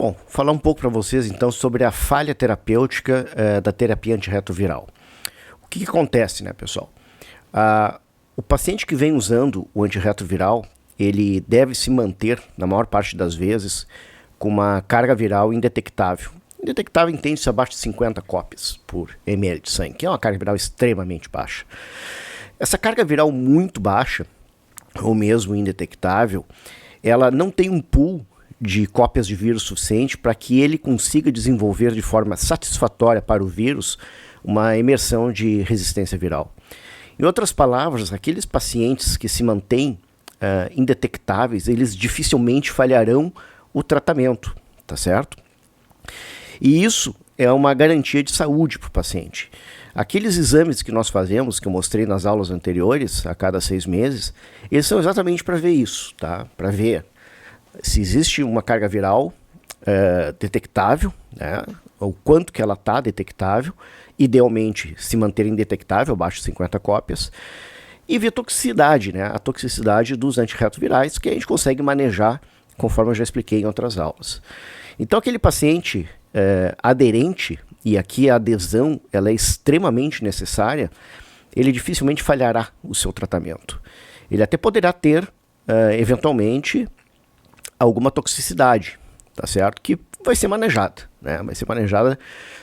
Bom, falar um pouco para vocês então sobre a falha terapêutica da terapia antirretroviral. O que acontece, né, pessoal? O paciente que vem usando o antirretroviral, ele deve se manter, na maior parte das vezes, com uma carga viral indetectável. Indetectável entende-se abaixo de 50 cópias por ml de sangue, que é uma carga viral extremamente baixa. Essa carga viral muito baixa, ou mesmo indetectável, ela não tem um pool de cópias de vírus suficiente para que ele consiga desenvolver de forma satisfatória para o vírus uma imersão de resistência viral. Em outras palavras, aqueles pacientes que se mantêm indetectáveis, eles dificilmente falharão o tratamento, tá certo? E isso é uma garantia de saúde para o paciente. Aqueles exames que nós fazemos, que eu mostrei nas aulas anteriores, a cada 6 meses, eles são exatamente para ver isso, tá? Para ver se existe uma carga viral detectável, né? O quanto que ela está detectável, idealmente se manter indetectável, abaixo de 50 cópias, e ver toxicidade, né? A toxicidade dos antirretrovirais, que a gente consegue manejar, conforme eu já expliquei em outras aulas. Então aquele paciente aderente, e aqui a adesão ela é extremamente necessária, ele dificilmente falhará o seu tratamento. Ele até poderá ter, eventualmente, alguma toxicidade, tá certo? Que vai ser manejada, né? Vai ser manejada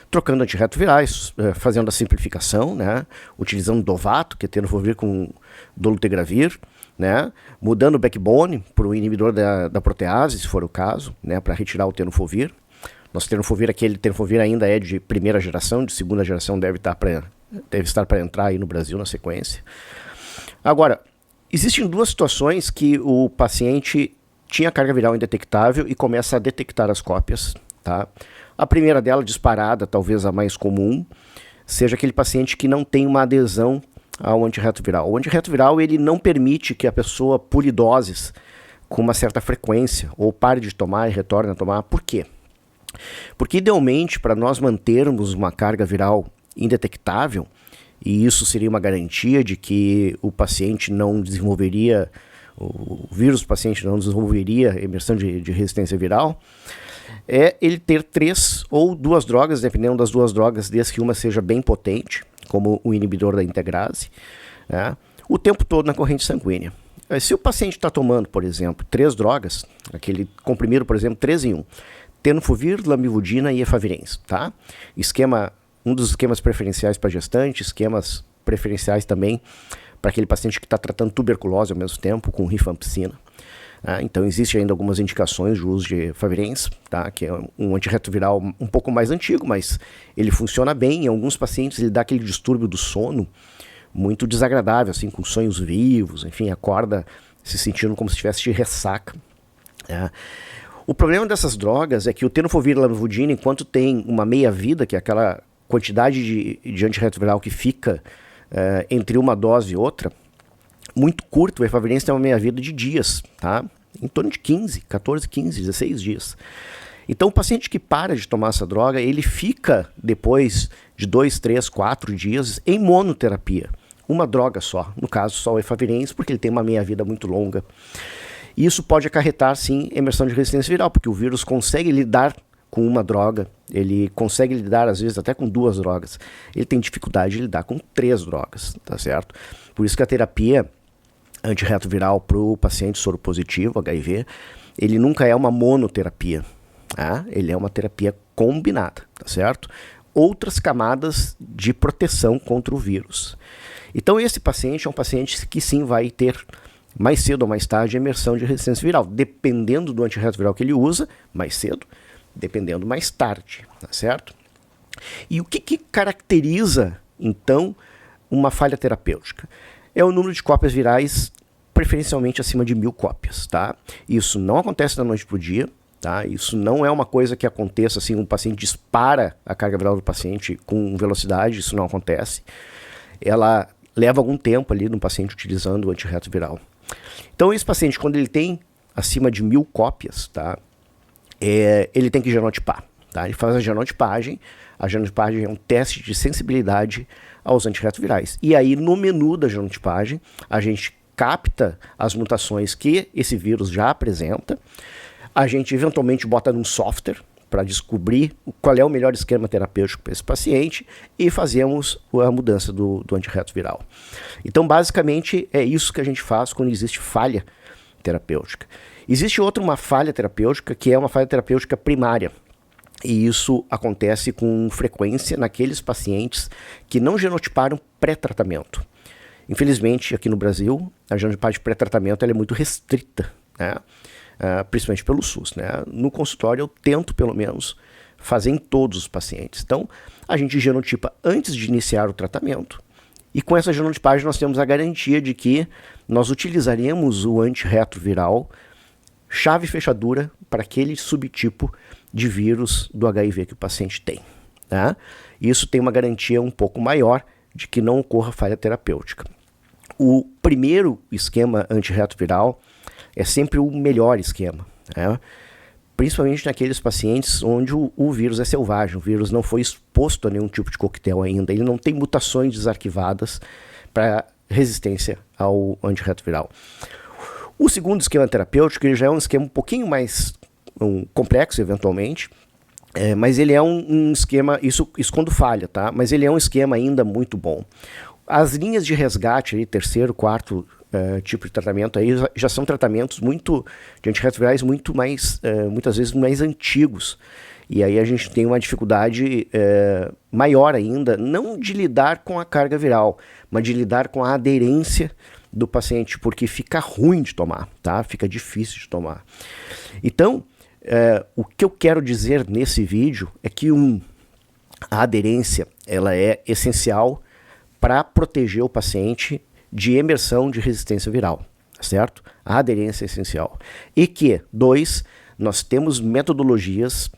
trocando antirretrovirais, fazendo a simplificação, né? Utilizando Dovato, que é tenofovir com dolutegravir, né? Mudando o backbone para o inibidor da protease, se for o caso, né? Para retirar o tenofovir. Nosso tenofovir, aquele tenofovir ainda é de primeira geração, de segunda geração deve estar para entrar aí no Brasil na sequência. Agora, existem duas situações que o paciente tinha carga viral indetectável e começa a detectar as cópias, tá? A primeira dela, disparada, talvez a mais comum, seja aquele paciente que não tem uma adesão ao antirretroviral. O antirretroviral, ele não permite que a pessoa pule doses com uma certa frequência, ou pare de tomar e retorne a tomar. Por quê? Porque, idealmente, para nós mantermos uma carga viral indetectável, e isso seria uma garantia de que o paciente não desenvolveria, o vírus do paciente não desenvolveria emersão de resistência viral, é ele ter 3 ou 2 drogas, dependendo das 2 drogas, desde que uma seja bem potente, como o inibidor da integrase, né, o tempo todo na corrente sanguínea. Se o paciente está tomando, por exemplo, 3 drogas, aquele comprimido, por exemplo, 3 em 1, tenofovir, lamivudina e efavirenz, tá? Um dos esquemas preferenciais para gestante, esquemas preferenciais também para aquele paciente que está tratando tuberculose ao mesmo tempo, com rifampicina. Então, existem ainda algumas indicações de uso de efavirenz, tá? Que é um antirretroviral um pouco mais antigo, mas ele funciona bem. Em alguns pacientes ele dá aquele distúrbio do sono muito desagradável, assim, com sonhos vivos, enfim, acorda se sentindo como se estivesse de ressaca. O problema dessas drogas é que o tenofovir e a lamivudina, enquanto tem uma meia-vida, que é aquela quantidade de antirretroviral que fica entre uma dose e outra, muito curto, o efavirenz tem uma meia-vida de dias, tá? Em torno de 14, 15, 16 dias. Então, o paciente que para de tomar essa droga, ele fica, depois de 2, 3, 4 dias, em monoterapia. Uma droga só, no caso, só o efavirenz, porque ele tem uma meia-vida muito longa. E isso pode acarretar, sim, emersão de resistência viral, porque o vírus consegue lidar com uma droga, ele consegue lidar, às vezes, até com 2 drogas. Ele tem dificuldade de lidar com 3 drogas, tá certo? Por isso que a terapia antirretroviral para o paciente soropositivo, HIV, ele nunca é uma monoterapia, tá? Ele é uma terapia combinada, tá certo? Outras camadas de proteção contra o vírus. Então, esse paciente é um paciente que, sim, vai ter mais cedo ou mais tarde emersão de resistência viral, dependendo do antirretroviral que ele usa, mais cedo, dependendo mais tarde, tá certo? E o que caracteriza, então, uma falha terapêutica? É o número de cópias virais preferencialmente acima de 1000 cópias, tá? Isso não acontece da noite para o dia, tá? Isso não é uma coisa que aconteça assim, um paciente dispara a carga viral do paciente com velocidade, isso não acontece. Ela leva algum tempo ali no paciente utilizando o antirretroviral. Então, esse paciente, quando ele tem acima de 1000 cópias, tá? Ele tem que genotipar, tá? Ele faz a genotipagem é um teste de sensibilidade aos antirretrovirais. E aí, no menu da genotipagem, a gente capta as mutações que esse vírus já apresenta. A gente eventualmente bota num software para descobrir qual é o melhor esquema terapêutico para esse paciente e fazemos a mudança do antirretroviral. Então, basicamente, é isso que a gente faz quando existe falha terapêutica. Existe uma falha terapêutica que é uma falha terapêutica primária. E isso acontece com frequência naqueles pacientes que não genotiparam pré-tratamento. Infelizmente, aqui no Brasil, a genotipagem pré-tratamento ela é muito restrita, né? Principalmente pelo SUS, né? No consultório eu tento, pelo menos, fazer em todos os pacientes. Então, a gente genotipa antes de iniciar o tratamento e com essa genotipagem nós temos a garantia de que nós utilizaremos o antirretroviral chave e fechadura para aquele subtipo de vírus do HIV que o paciente tem, tá? Isso tem uma garantia um pouco maior de que não ocorra falha terapêutica. O primeiro esquema antirretroviral é sempre o melhor esquema, né? Principalmente naqueles pacientes onde o vírus é selvagem, o vírus não foi exposto a nenhum tipo de coquetel ainda, ele não tem mutações desarquivadas para resistência ao antirretroviral. O segundo esquema terapêutico ele já é um esquema um pouquinho mais complexo, eventualmente, mas ele é um esquema, isso quando falha, tá? Mas ele é um esquema ainda muito bom. As linhas de resgate, aí, terceiro, quarto tipo de tratamento, aí já são tratamentos de antirretrovirais muito mais, muitas vezes mais antigos. E aí a gente tem uma dificuldade maior ainda, não de lidar com a carga viral, mas de lidar com a aderência do paciente, porque fica ruim de tomar, tá? Fica difícil de tomar. Então, o que eu quero dizer nesse vídeo é que a aderência ela é essencial para proteger o paciente de emersão de resistência viral, certo? A aderência é essencial. E que, 2, nós temos metodologias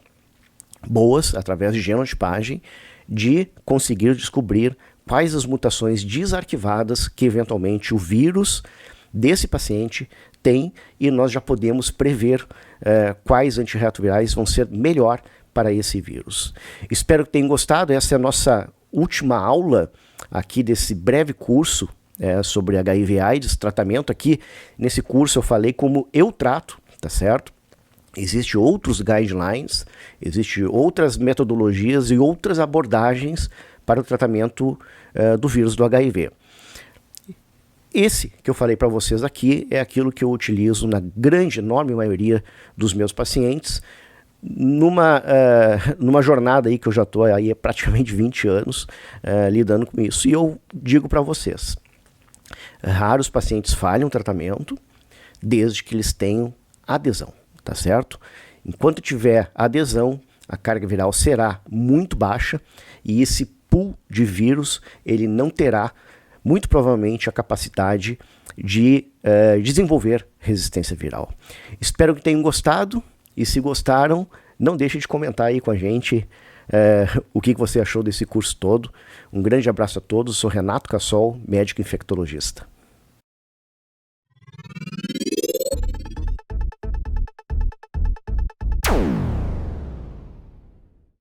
boas, através de genotipagem, de conseguir descobrir quais as mutações desarquivadas que eventualmente o vírus desse paciente tem e nós já podemos prever quais antirretrovirais vão ser melhor para esse vírus. Espero que tenham gostado. Essa é a nossa última aula aqui desse breve curso sobre HIV/AIDS, tratamento. Aqui nesse curso eu falei como eu trato, tá certo? Existem outros guidelines, existem outras metodologias e outras abordagens para o tratamento do vírus do HIV. Esse que eu falei para vocês aqui é aquilo que eu utilizo na grande, enorme maioria dos meus pacientes, numa jornada aí que eu já estou aí há praticamente 20 anos lidando com isso. E eu digo para vocês, raros pacientes falham o tratamento desde que eles tenham adesão, tá certo? Enquanto tiver adesão, a carga viral será muito baixa e esse pool de vírus ele não terá muito provavelmente a capacidade de desenvolver resistência viral. Espero que tenham gostado e se gostaram, não deixe de comentar aí com a gente o que você achou desse curso todo. Um grande abraço a todos, sou Renato Cassol, médico infectologista.